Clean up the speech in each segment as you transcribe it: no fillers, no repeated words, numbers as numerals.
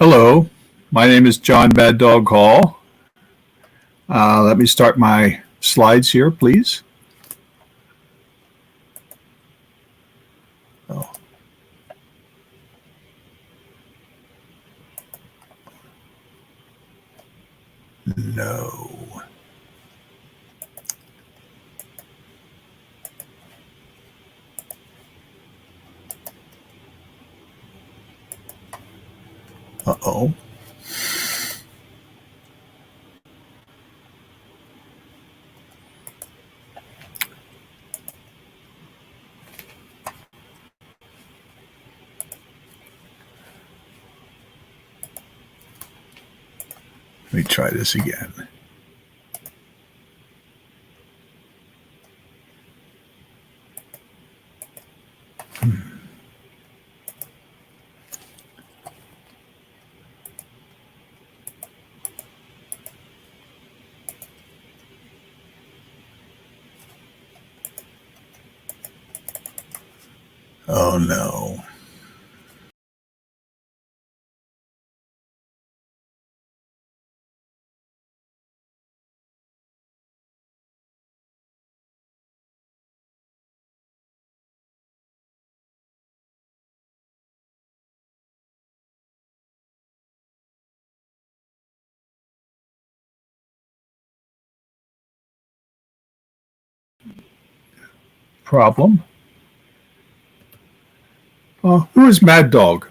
Hello, my name is John Maddog Hall. Let me start my slides here, please. Oh. No. Uh-oh. Let me try this again. Oh no. Problem. Who is Maddog?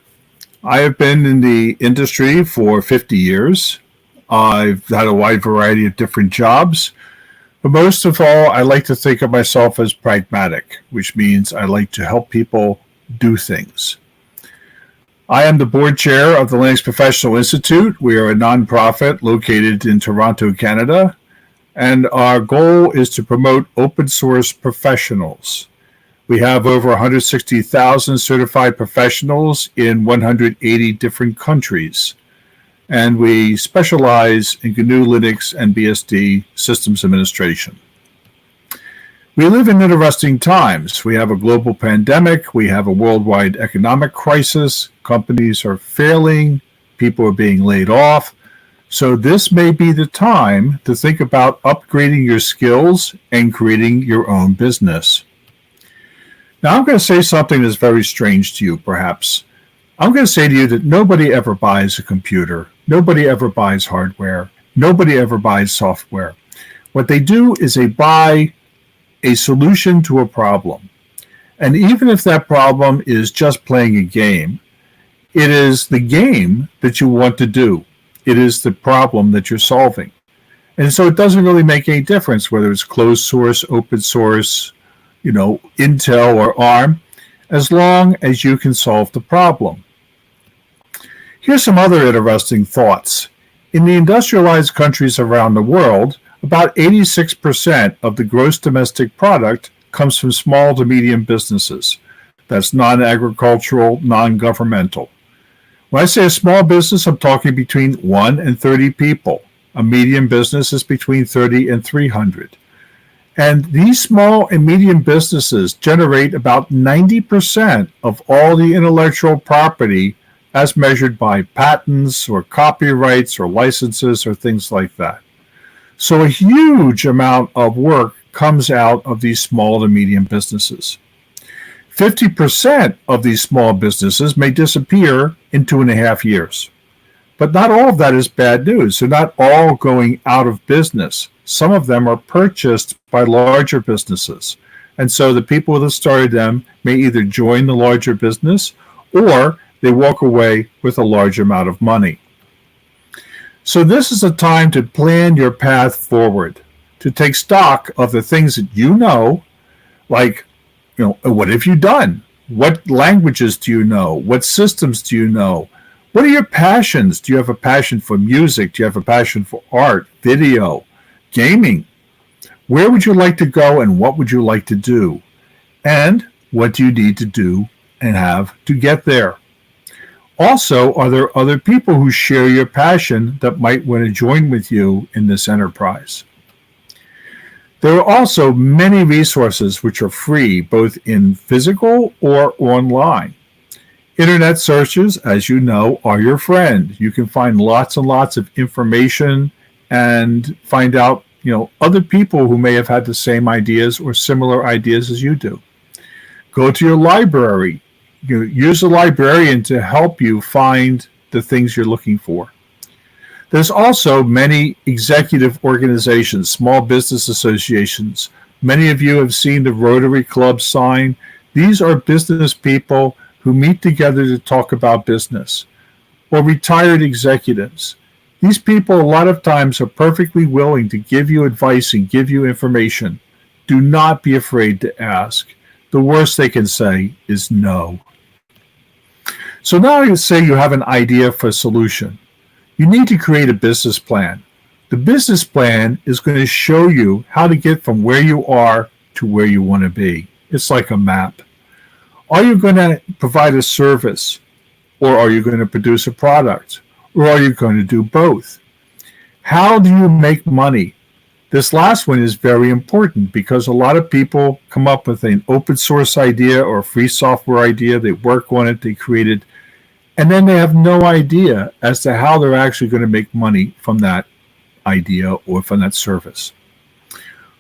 I have been in the industry for 50 years. I've had a wide variety of different jobs. But most of all, I like to think of myself as pragmatic, which means I like to help people do things. I am the board chair of the Linux Professional Institute. We are a nonprofit located in Toronto, Canada, and our goal is to promote open source professionals. We have over 160,000 certified professionals in 180 different countries, and we specialize in GNU Linux and BSD systems administration. We live in interesting times. We have a global pandemic. We have a worldwide economic crisis. Companies are failing. People are being laid off. So this may be the time to think about upgrading your skills and creating your own business. Now, I'm going to say something that's very strange to you, perhaps. I'm going to say to you that nobody ever buys a computer. Nobody ever buys hardware. Nobody ever buys software. What they do is they buy a solution to a problem. And even if that problem is just playing a game, it is the game that you want to do. It is the problem that you're solving. And so it doesn't really make any difference whether it's closed source, open source, Intel or ARM, as long as you can solve the problem. Here's some other interesting thoughts. In the industrialized countries around the world, about 86% of the gross domestic product comes from small to medium businesses. That's non-agricultural, non-governmental. When I say a small business, I'm talking between 1 and 30 people. A medium business is between 30 and 300. And these small and medium businesses generate about 90% of all the intellectual property as measured by patents or copyrights or licenses or things like that. So a huge amount of work comes out of these small to medium businesses. 50% of these small businesses may disappear in 2.5 years. But not all of that is bad news. They're not all going out of business. Some of them are purchased by larger businesses. And so the people that started them may either join the larger business or they walk away with a large amount of money. So this is a time to plan your path forward, to take stock of the things that you know, like, what have you done? What languages do you know? What systems do you know? What are your passions? Do you have a passion for music? Do you have a passion for art, video, gaming? Where would you like to go and what would you like to do? And what do you need to do and have to get there? Also, are there other people who share your passion that might want to join with you in this enterprise? There are also many resources which are free, both in physical or online. Internet searches, as you know, are your friend. You can find lots and lots of information and find out, other people who may have had the same ideas or similar ideas as you do. Go to your library. Use a librarian to help you find the things you're looking for. There's also many executive organizations, small business associations. Many of you have seen the Rotary Club sign. These are business people who meet together to talk about business, or retired executives. These people a lot of times are perfectly willing to give you advice and give you information. Do not be afraid to ask. The worst they can say is no. So now let's say you have an idea for a solution. You need to create a business plan. The business plan is going to show you how to get from where you are to where you want to be. It's like a map. Are you going to provide a service, or are you going to produce a product, or are you going to do both? How do you make money? This last one is very important because a lot of people come up with an open source idea or a free software idea. They work on it, they create it, and then they have no idea as to how they're actually going to make money from that idea or from that service.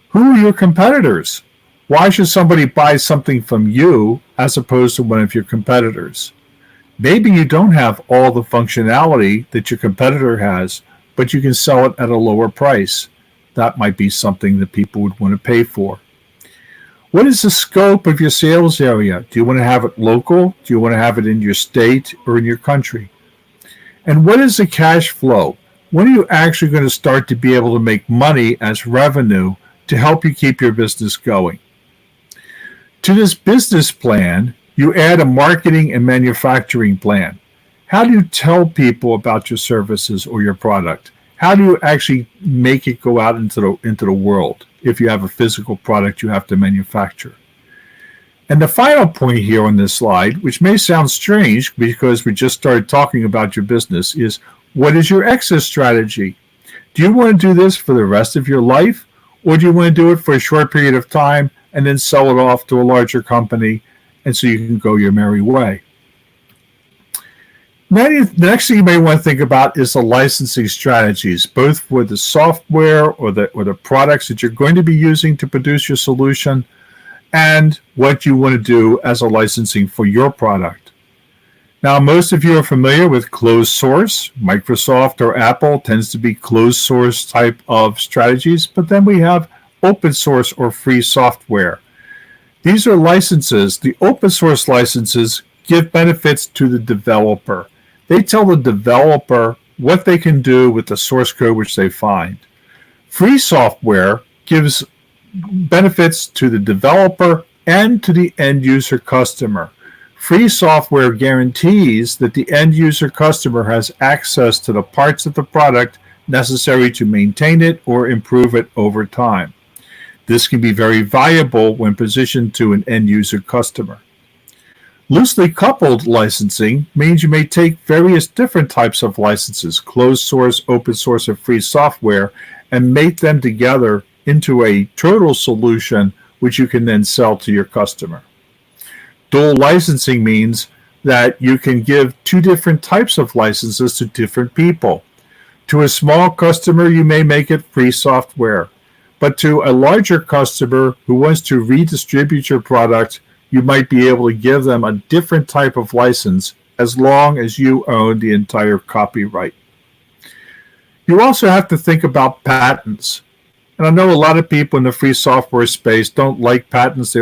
Who are your competitors? Why should somebody buy something from you as opposed to one of your competitors? Maybe you don't have all the functionality that your competitor has, but you can sell it at a lower price. That might be something that people would want to pay for. What is the scope of your sales area? Do you want to have it local? Do you want to have it in your state or in your country? And what is the cash flow? When are you actually going to start to be able to make money as revenue to help you keep your business going? To this business plan, you add a marketing and manufacturing plan. How do you tell people about your services or your product? How do you actually make it go out into the world if you have a physical product you have to manufacture? And the final point here on this slide, which may sound strange because we just started talking about your business, is what is your exit strategy? Do you want to do this for the rest of your life, or do you want to do it for a short period of time and then sell it off to a larger company and so you can go your merry way? Now, the next thing you may want to think about is the licensing strategies, both for the software or the products that you're going to be using to produce your solution, and what you want to do as a licensing for your product. Now, most of you are familiar with closed source. Microsoft or Apple tends to be closed source type of strategies, but then we have open source or free software. These are licenses. The open source licenses give benefits to the developer. They tell the developer what they can do with the source code which they find. Free software gives benefits to the developer and to the end user customer. Free software guarantees that the end user customer has access to the parts of the product necessary to maintain it or improve it over time. This can be very valuable when positioned to an end user customer. Loosely coupled licensing means you may take various different types of licenses, closed source, open source, and free software, and make them together into a total solution which you can then sell to your customer. Dual licensing means that you can give two different types of licenses to different people. To a small customer, you may make it free software, but to a larger customer who wants to redistribute your product, you might be able to give them a different type of license as long as you own the entire copyright. You also have to think about patents. And I know a lot of people in the free software space don't like patents. They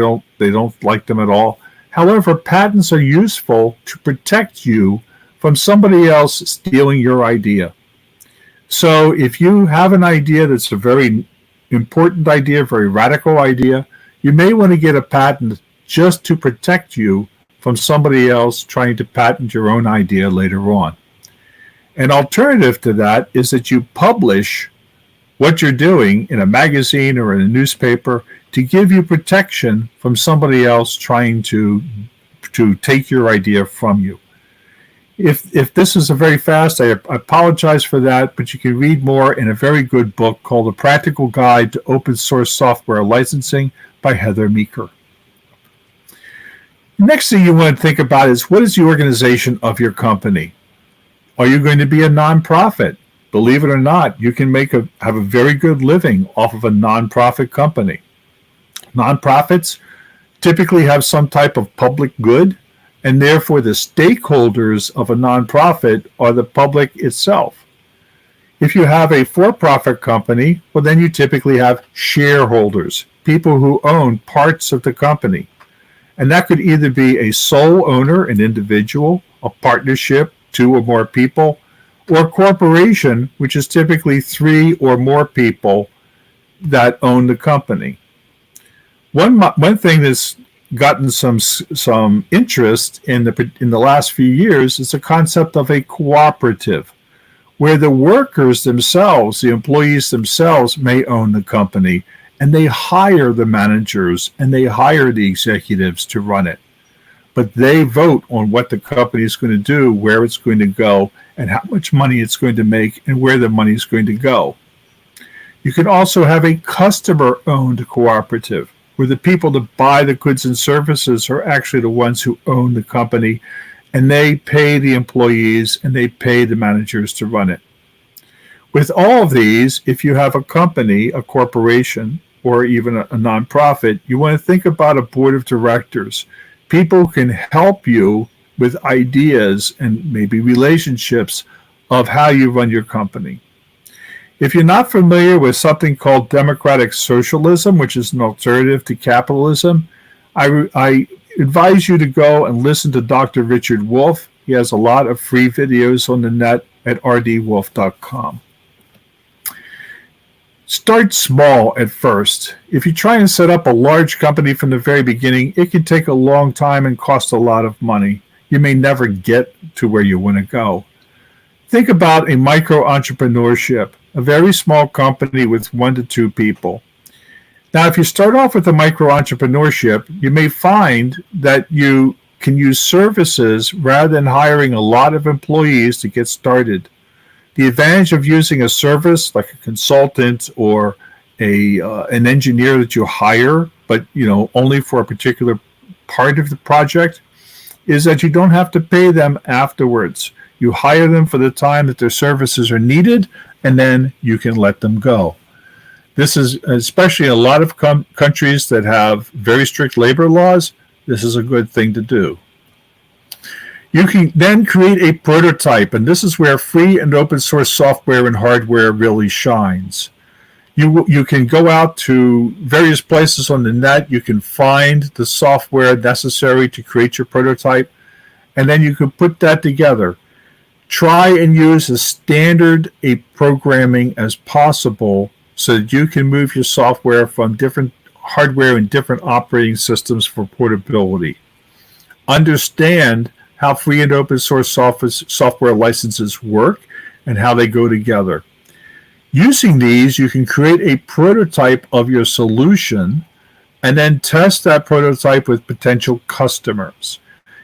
don't like them at all. However, patents are useful to protect you from somebody else stealing your idea. So if you have an idea that's a very important idea, very radical idea, you may want to get a patent just to protect you from somebody else trying to patent your own idea later on. An alternative to that is that you publish what you're doing in a magazine or in a newspaper to give you protection from somebody else trying to take your idea from you. If this is a very fast, I apologize for that, but you can read more in a very good book called A Practical Guide to Open Source Software Licensing by Heather Meeker. Next thing you want to think about is, what is the organization of your company? Are you going to be a nonprofit? Believe it or not, you can have a very good living off of a nonprofit company. Nonprofits typically have some type of public good, and therefore the stakeholders of a nonprofit are the public itself. If you have a for-profit company, well, then you typically have shareholders, people who own parts of the company. And that could either be a sole owner, an individual, a partnership, 2 or more people, or a corporation, which is typically 3 or more people that own the company. One thing that's gotten some interest in the last few years is the concept of a cooperative, where the workers themselves, the employees themselves, may own the company, and they hire the managers and they hire the executives to run it. But they vote on what the company is going to do, where it's going to go, and how much money it's going to make, and where the money is going to go. You can also have a customer-owned cooperative, where the people that buy the goods and services are actually the ones who own the company, and they pay the employees and they pay the managers to run it. With all of these, if you have a company, a corporation, or even a nonprofit, you want to think about a board of directors. People can help you with ideas and maybe relationships of how you run your company. If you're not familiar with something called democratic socialism, which is an alternative to capitalism, I advise you to go and listen to Dr. Richard Wolff. He has a lot of free videos on the net at rdwolf.com. Start small at first. If you try and set up a large company from the very beginning, it can take a long time and cost a lot of money. You may never get to where you want to go. Think about a micro-entrepreneurship, a very small company with 1 to 2 people. Now, if you start off with a micro-entrepreneurship, you may find that you can use services rather than hiring a lot of employees to get started. The advantage of using a service like a consultant or an engineer that you hire, but only for a particular part of the project, is that you don't have to pay them afterwards. You hire them for the time that their services are needed, and then you can let them go. This is, especially in a lot of countries that have very strict labor laws, this is a good thing to do. You can then create a prototype, and this is where free and open source software and hardware really shines. You can go out to various places on the net. You can find the software necessary to create your prototype, and then you can put that together. Try and use as standard a programming as possible so that you can move your software from different hardware and different operating systems for portability. Understand how free and open source software licenses work and how they go together. Using these, you can create a prototype of your solution and then test that prototype with potential customers.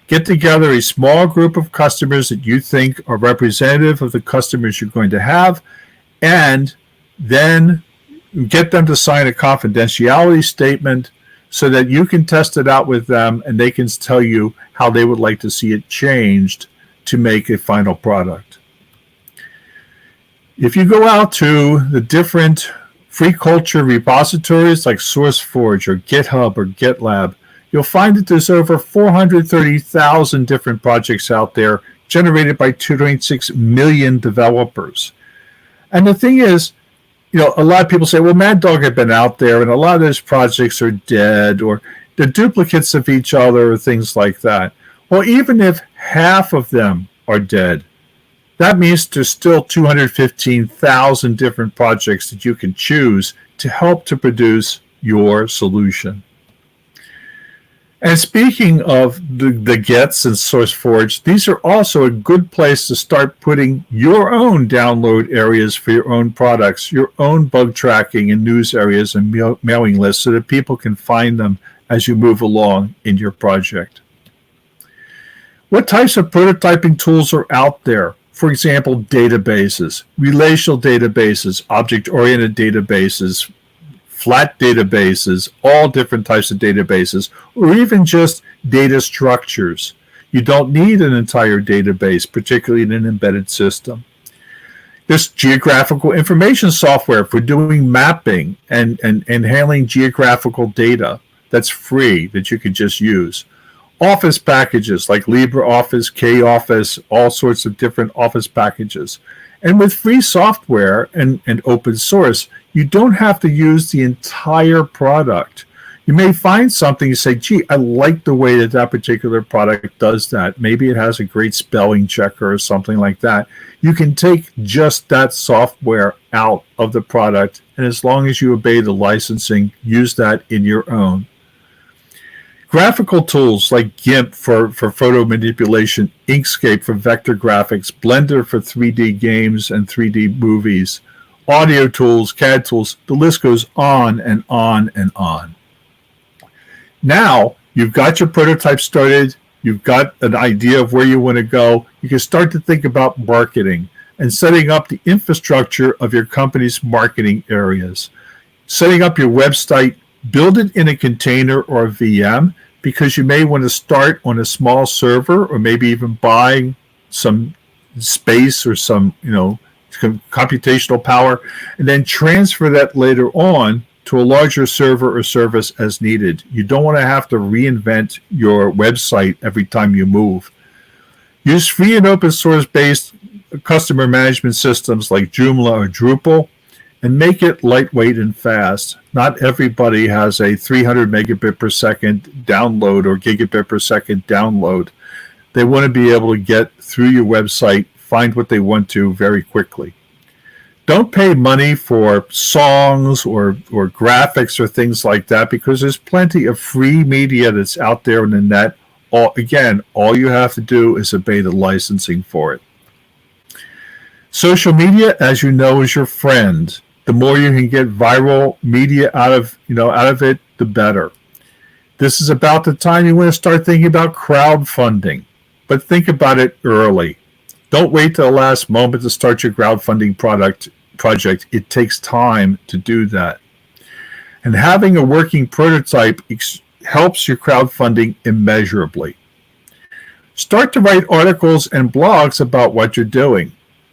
Get together a small group of customers that you think are representative of the customers you're going to have, and then get them to sign a confidentiality statement so that you can test it out with them and they can tell you how they would like to see it changed to make a final product. If you go out to the different free culture repositories like SourceForge or GitHub or GitLab, you'll find that there's over 430,000 different projects out there generated by 2.6 million developers. And the thing is, a lot of people say, well, Maddog had been out there and a lot of those projects are dead or they're duplicates of each other or things like that. Well, even if half of them are dead, that means there's still 215,000 different projects that you can choose to help to produce your solution. And speaking of the Gets and SourceForge, these are also a good place to start putting your own download areas for your own products, your own bug tracking and news areas and mailing lists so that people can find them as you move along in your project. What types of prototyping tools are out there? For example, databases, relational databases, object-oriented databases, flat databases, all different types of databases, or even just data structures. You don't need an entire database, particularly in an embedded system. There's geographical information software for doing mapping and handling geographical data that's free that you can just use. Office packages like LibreOffice, KOffice, all sorts of different office packages. And with free software and open source, you don't have to use the entire product. You may find something you say, gee, I like the way that particular product does that. Maybe it has a great spelling checker or something like that. You can take just that software out of the product, and as long as you obey the licensing, use that in your own. Graphical tools like GIMP for photo manipulation, Inkscape for vector graphics, Blender for 3D games and 3D movies, audio tools, CAD tools, the list goes on and on and on. Now, you've got your prototype started, you've got an idea of where you want to go, you can start to think about marketing and setting up the infrastructure of your company's marketing areas. Setting up your website, build it in a container or a VM, because you may want to start on a small server or maybe even buying some space or some computational power, and then transfer that later on to a larger server or service as needed. You don't want to have to reinvent your website every time you move. Use free and open source based customer management systems like Joomla or Drupal, and make it lightweight and fast. Not everybody has a 300 megabit per second download or gigabit per second download. They want to be able to get through your website, find what they want to very quickly. Don't pay money for songs or graphics or things like that, because there's plenty of free media that's out there on the net. All you have to do is obey the licensing for it. Social media, as you know, is your friend. The more you can get viral media out of it, the better. This is about the time you want to start thinking about crowdfunding, but think about it early. Don't wait till the last moment to start your crowdfunding project. It takes time to do that. And having a working prototype helps your crowdfunding immeasurably. Start to write articles and blogs about what you're doing.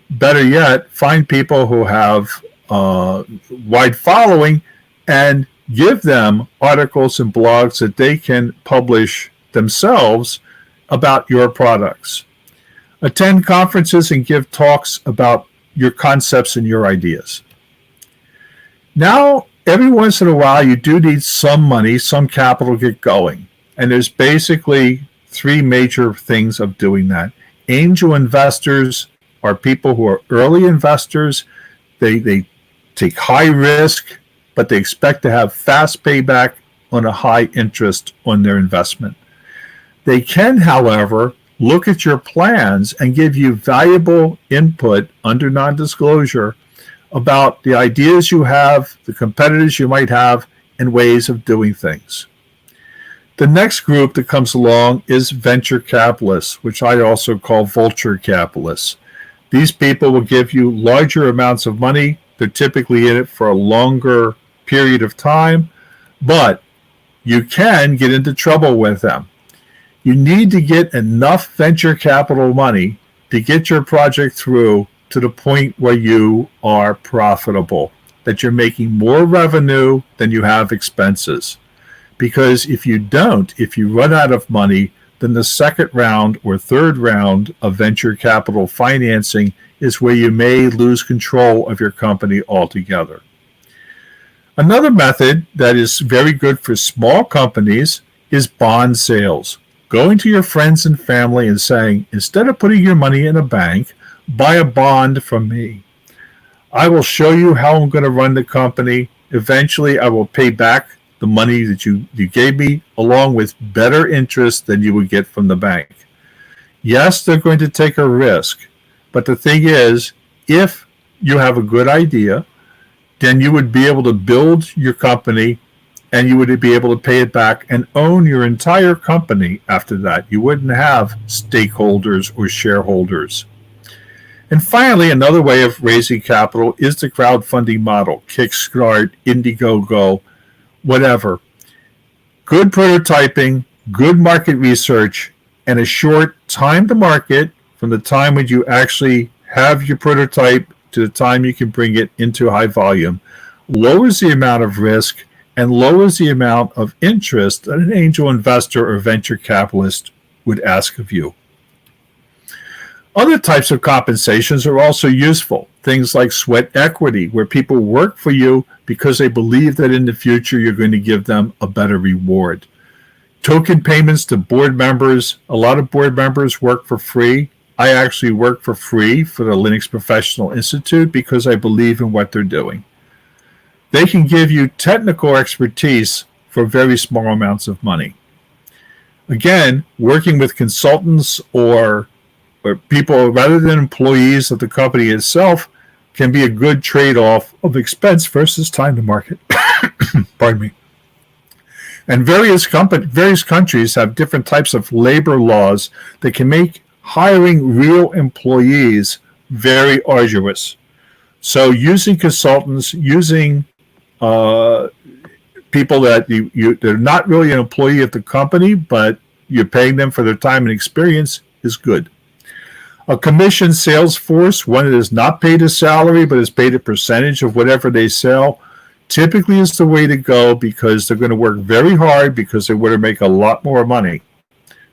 Better yet, find people who have a wide following and give them articles and blogs that they can publish themselves about your products. Attend conferences and give talks about your concepts and your ideas. Now, every once in a while, you do need some money, some capital to get going. And there's basically three major things of doing that. Angel investors are people who are early investors. They take high risk, but they expect to have fast payback on a high interest on their investment. They can, however, look at your plans and give you valuable input under non-disclosure about the ideas you have, the competitors you might have, and ways of doing things. The next group that comes along is venture capitalists, which I also call vulture capitalists. These people will give you larger amounts of money. They're typically in it for a longer period of time, but you can get into trouble with them. You need to get enough venture capital money to get your project through to the point where you are profitable, that you're making more revenue than you have expenses. Because if you run out of money, then the second round or third round of venture capital financing is where you may lose control of your company altogether. Another method that is very good for small companies is bond sales. Going to your friends and family and saying, instead of putting your money in a bank, buy a bond from me. I will show you how I'm going to run the company. Eventually, I will pay back the money that you gave me, along with better interest than you would get from the bank. Yes, they're going to take a risk, but the thing is, if you have a good idea, then you would be able to build your company and you would be able to pay it back and own your entire company after that. You wouldn't have stakeholders or shareholders. And finally, another way of raising capital is the crowdfunding model, Kickstart, Indiegogo, whatever. Good prototyping, good market research, and a short time to market from the time when you actually have your prototype to the time you can bring it into high volume lowers the amount of risk and lowers the amount of interest that an angel investor or venture capitalist would ask of you. Other types of compensations are also useful. Things like sweat equity, where people work for you because they believe that in the future you're going to give them a better reward. Token payments to board members. A lot of board members work for free. I actually work for free for the Linux Professional Institute because I believe in what they're doing. They can give you technical expertise for very small amounts of money. Again, working with consultants or people rather than employees of the company itself can be a good trade-off of expense versus time to market. Pardon me. And various countries have different types of labor laws that can make hiring real employees very arduous. So using consultants, using people that they're not really an employee of the company, but you're paying them for their time and experience is good. A commissioned sales force, one that is not paid a salary but is paid a percentage of whatever they sell, typically is the way to go because they're going to work very hard because they want to make a lot more money.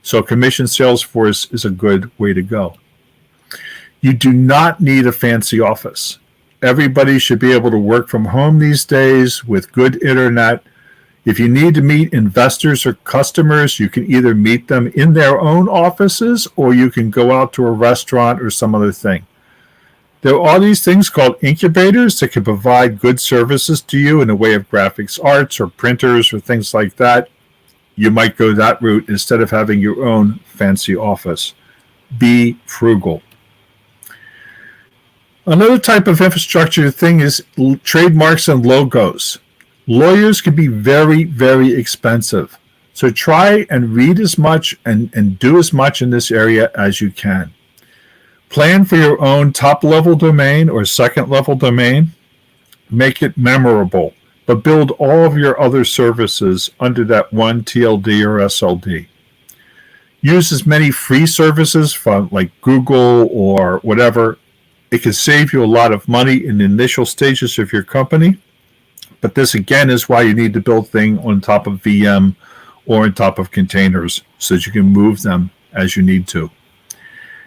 So a commissioned sales force is a good way to go. You do not need a fancy office. Everybody should be able to work from home these days with good internet. If you need to meet investors or customers, you can either meet them in their own offices or you can go out to a restaurant or some other thing. There are these things called incubators that can provide good services to you in the way of graphics arts or printers or things like that. You might go that route instead of having your own fancy office. Be frugal. Another type of infrastructure thing is trademarks and logos. Lawyers can be very, very expensive. So try and read as much and do as much in this area as you can. Plan for your own top-level domain or second-level domain. Make it memorable, but build all of your other services under that one TLD or SLD. Use as many free services from like Google or whatever. It can save you a lot of money in the initial stages of your company. But this, again, is why you need to build things on top of VM or on top of containers so that you can move them as you need to.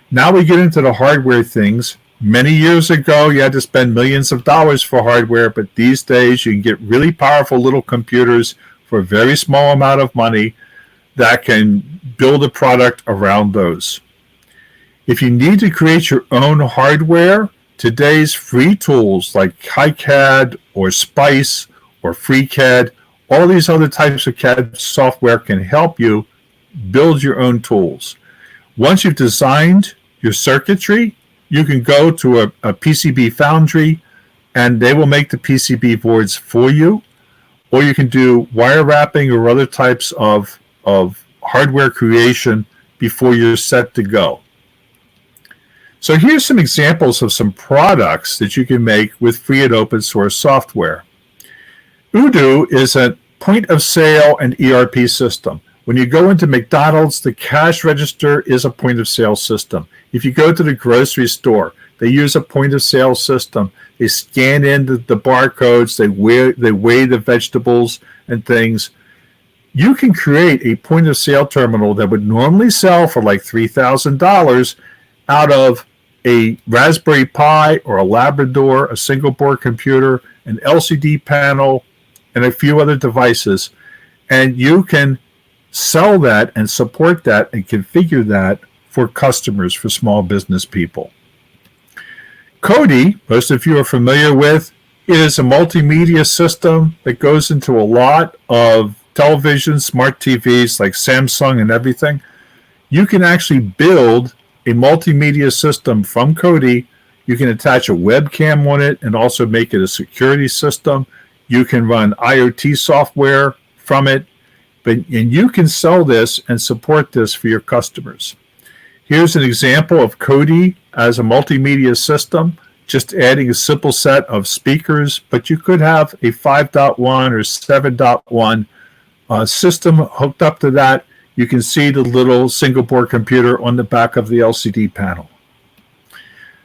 Now we get into the hardware things. Many years ago, you had to spend millions of dollars for hardware, but these days you can get really powerful little computers for a very small amount of money that can build a product around those. If you need to create your own hardware, today's free tools like KiCad or Spice or FreeCAD, all these other types of CAD software can help you build your own tools. Once you've designed your circuitry, you can go to a PCB foundry and they will make the PCB boards for you, or you can do wire wrapping or other types of hardware creation before you're set to go. So here's some examples of some products that you can make with free and open source software. ODOO is a point of sale and ERP system. When you go into McDonald's, the cash register is a point of sale system. If you go to the grocery store, they use a point of sale system. They scan in the barcodes, they weigh the vegetables and things. You can create a point of sale terminal that would normally sell for like $3,000 out of a Raspberry Pi or a Labrador, a single board computer, an LCD panel, and a few other devices. And you can sell that and support that and configure that for customers, for small business people. Kodi, most of you are familiar with, is a multimedia system that goes into a lot of television, smart TVs like Samsung and everything. You can actually build a multimedia system from Kodi. You can attach a webcam on it and also make it a security system. You can run IoT software from it, and you can sell this and support this for your customers. Here's an example of Kodi as a multimedia system, just adding a simple set of speakers, but you could have a 5.1 or 7.1 system hooked up to that. You can see the little single board computer on the back of the LCD panel.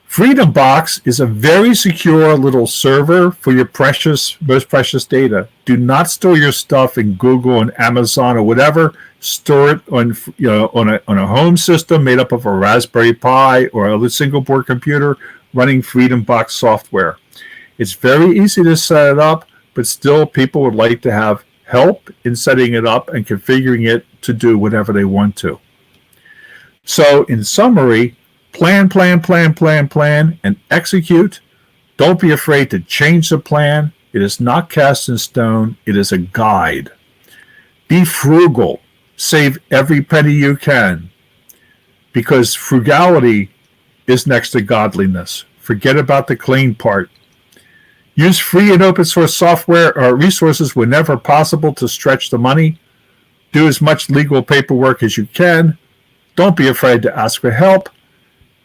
Freedom Box is a very secure little server for your most precious data. Do not store your stuff in Google and Amazon or whatever. Store it on a home system made up of a Raspberry Pi or a single board computer running Freedom Box software. It's very easy to set it up, but still people would like to have help in setting it up and configuring it to do whatever they want to. So in summary, plan, and execute. Don't be afraid to change the plan. It is not cast in stone. It is a guide. Be frugal. Save every penny you can, because frugality is next to godliness. Forget about the clean part. Use free and open source software or resources whenever possible to stretch the money. Do as much legal paperwork as you can. Don't be afraid to ask for help.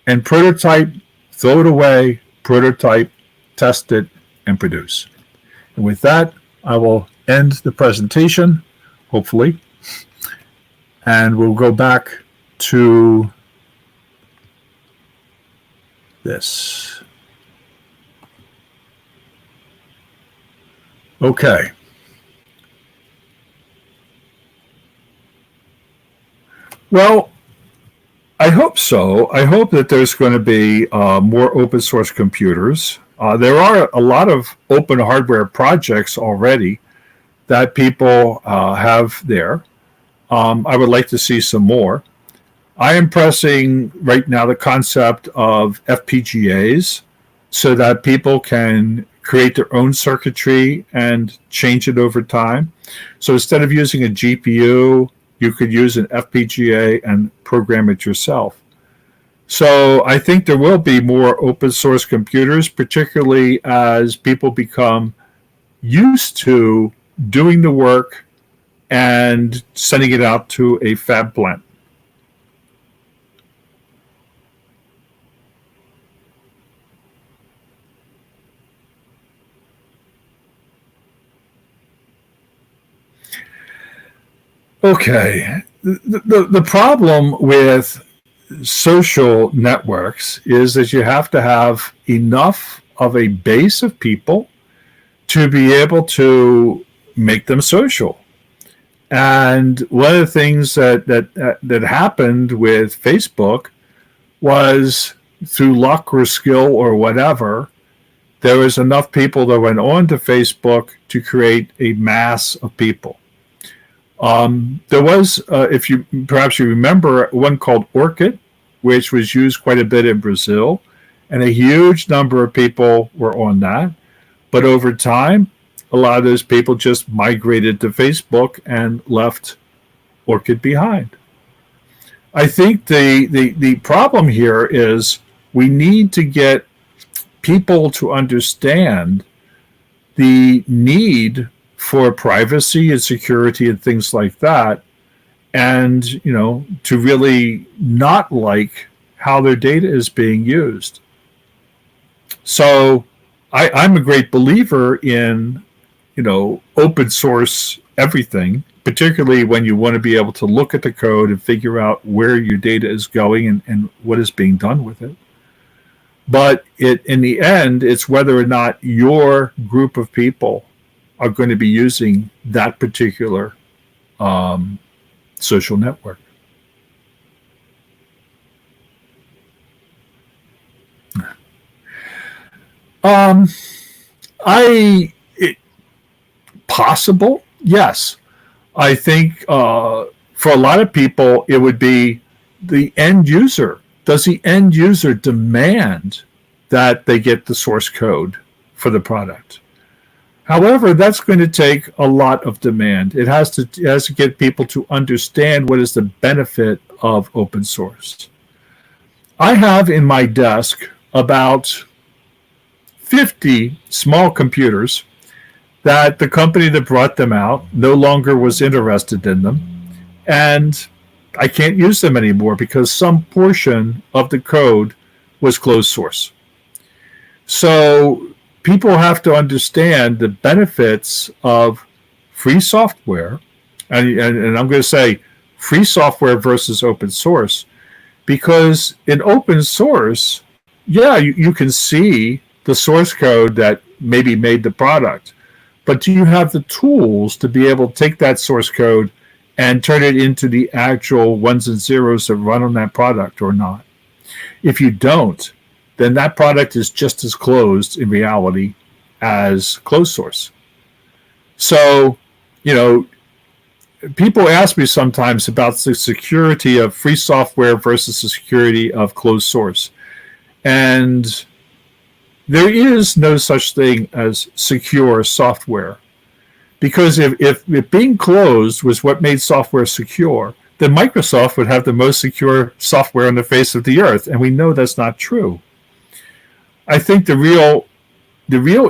And prototype, throw it away, prototype, test it, and produce. And with that, I will end the presentation, hopefully. And we'll go back to this. Okay. Well, I hope so. I hope that there's going to be more open source computers. There are a lot of open hardware projects already that people have there. I would like to see some more. I am pressing right now the concept of FPGAs so that people can create their own circuitry and change it over time. So instead of using a GPU, you could use an FPGA and program it yourself. So I think there will be more open source computers, particularly as people become used to doing the work and sending it out to a fab plant. Okay. The problem with social networks is that you have to have enough of a base of people to be able to make them social. And one of the things that happened with Facebook was, through luck or skill or whatever, there was enough people that went on to Facebook to create a mass of people. There was, if you perhaps you remember, one called Orchid, which was used quite a bit in Brazil, and a huge number of people were on that. But over time, a lot of those people just migrated to Facebook and left Orchid behind. I think the problem here is we need to get people to understand the need for privacy and security and things like that, and to really not like how their data is being used. So I'm a great believer in open source everything, particularly when you want to be able to look at the code and figure out where your data is going and what is being done with it. But in the end, it's whether or not your group of people are going to be using that particular social network. Possible, yes. I think for a lot of people, it would be the end user. Does the end user demand that they get the source code for the product? However, that's going to take a lot of demand. It has to get people to understand what is the benefit of open source. I have in my desk about 50 small computers that the company that brought them out no longer was interested in them. And I can't use them anymore because some portion of the code was closed source. So people have to understand the benefits of free software, and I'm going to say free software versus open source, because in open source, yeah, you can see the source code that maybe made the product, but do you have the tools to be able to take that source code and turn it into the actual ones and zeros that run on that product or not? If you don't, then that product is just as closed in reality as closed source. So, people ask me sometimes about the security of free software versus the security of closed source. And there is no such thing as secure software. Because if being closed was what made software secure, then Microsoft would have the most secure software on the face of the earth. And we know that's not true. I think the real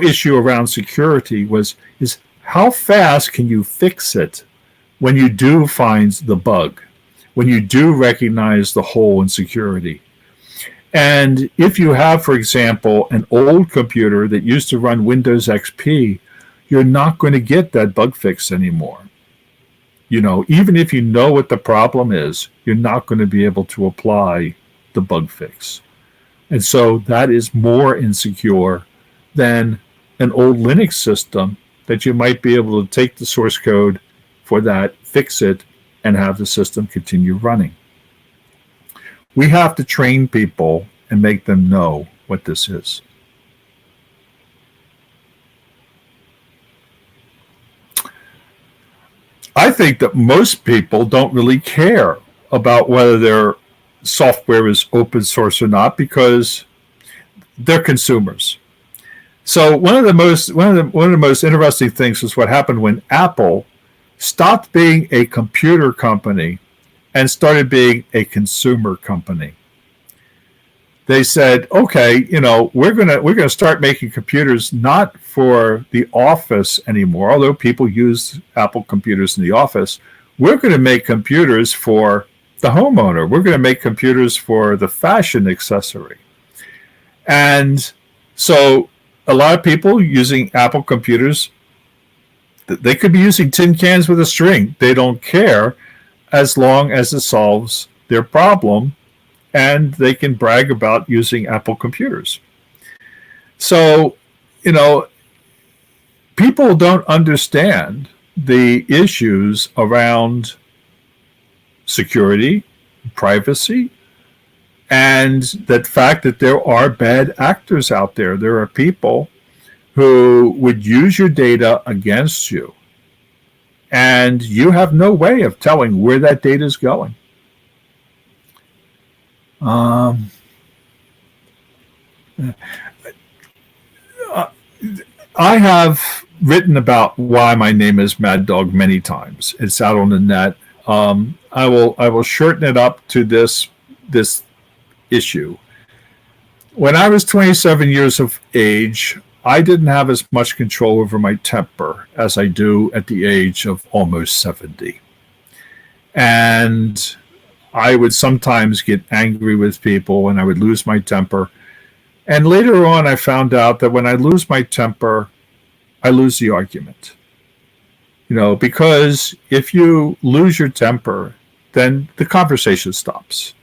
issue around security is how fast can you fix it when you do find the bug, when you do recognize the hole in security. And if you have, for example, an old computer that used to run Windows XP, you're not going to get that bug fix anymore. Even if you know what the problem is, you're not going to be able to apply the bug fix. And so that is more insecure than an old Linux system that you might be able to take the source code for that, fix it, and have the system continue running. We have to train people and make them know what this is. I think that most people don't really care about whether their software is open source or not because they're consumers. So one of the most interesting things is what happened when Apple stopped being a computer company and started being a consumer company. They said, okay, we're gonna start making computers not for the office anymore, although people use Apple computers in the office. We're going to make computers for the homeowner. We're going to make computers for the fashion accessory. And so a lot of people using Apple computers, they could be using tin cans with a string. They don't care as long as it solves their problem, and they can brag about using Apple computers. So, people don't understand the issues around security, privacy, and the fact that there are bad actors out there. There are people who would use your data against you, and you have no way of telling where that data is going. I have written about why my name is Maddog many times. It's out on the net. I will shorten it up to this issue. When I was 27 years of age, I didn't have as much control over my temper as I do at the age of almost 70. And I would sometimes get angry with people and I would lose my temper. And later on, I found out that when I lose my temper, I lose the argument. Because if you lose your temper, then the conversation stops.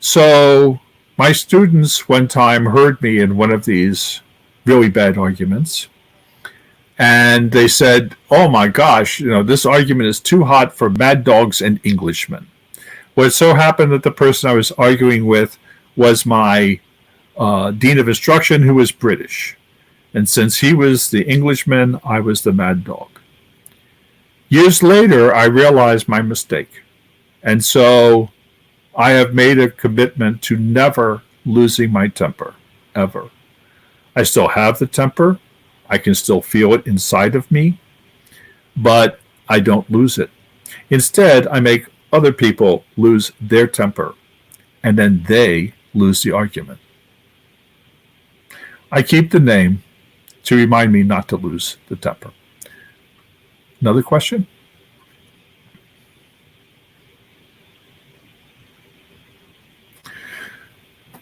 So my students one time heard me in one of these really bad arguments, and they said, oh my gosh, this argument is too hot for mad dogs and Englishmen. Well, it so happened that the person I was arguing with was my dean of instruction, who was British. And since he was the Englishman, I was the mad dog. Years later, I realized my mistake. And so I have made a commitment to never losing my temper, ever. I still have the temper. I can still feel it inside of me, but I don't lose it. Instead, I make other people lose their temper, and then they lose the argument. I keep the name to remind me not to lose the temper. Another question?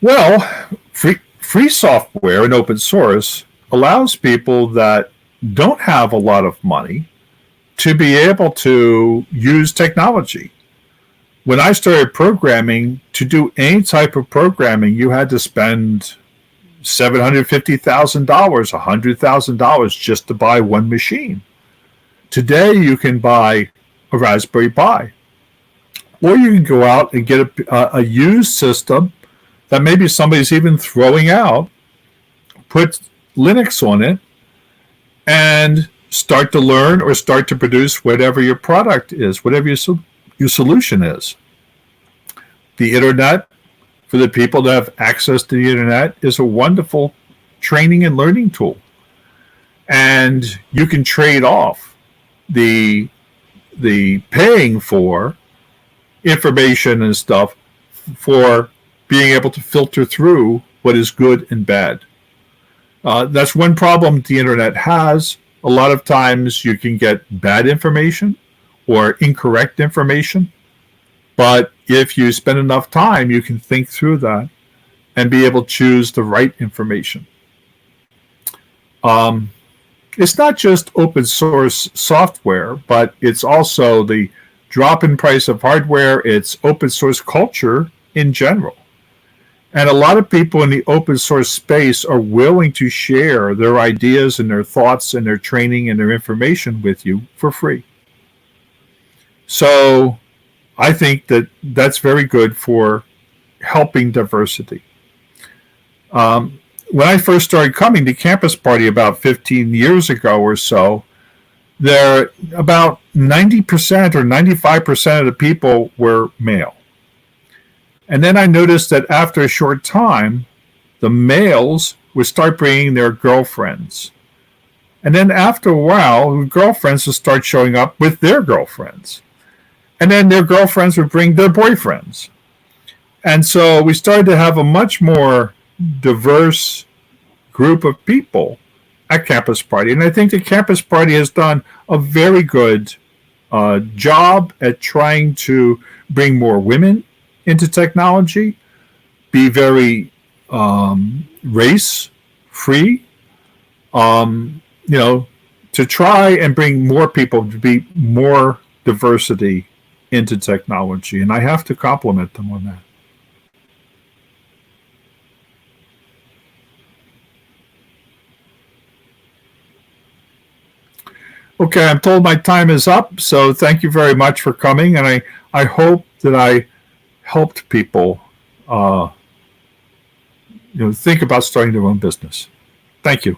Well, free software and open source allows people that don't have a lot of money to be able to use technology. When I started programming, to do any type of programming, you had to spend $750,000, $100,000 just to buy one machine. Today, you can buy a Raspberry Pi, or you can go out and get a used system that maybe somebody's even throwing out, put Linux on it, and start to learn or start to produce whatever your product is, whatever your solution is. The internet, for the people that have access to the internet, is a wonderful training and learning tool. And you can trade off the paying for information and stuff for being able to filter through what is good and bad. That's one problem the internet has. A lot of times you can get bad information or incorrect information. But if you spend enough time, you can think through that and be able to choose the right information. It's not just open source software, but it's also the drop in price of hardware. It's open source culture in general. And a lot of people in the open source space are willing to share their ideas and their thoughts and their training and their information with you for free. So I think that that's very good for helping diversity. When I first started coming to Campus Party about 15 years ago or so, there about 90% or 95% of the people were male. And then I noticed that after a short time, the males would start bringing their girlfriends. And then after a while, the girlfriends would start showing up with their girlfriends. And then their girlfriends would bring their boyfriends. And so we started to have a much more diverse group of people at Campus Party. And I think the Campus Party has done a very good job at trying to bring more women into technology, be very race-free, to try and bring more people, to be more diversity into technology. And I have to compliment them on that. Okay, I'm told my time is up, so thank you very much for coming, and I hope that I helped people think about starting their own business. Thank you.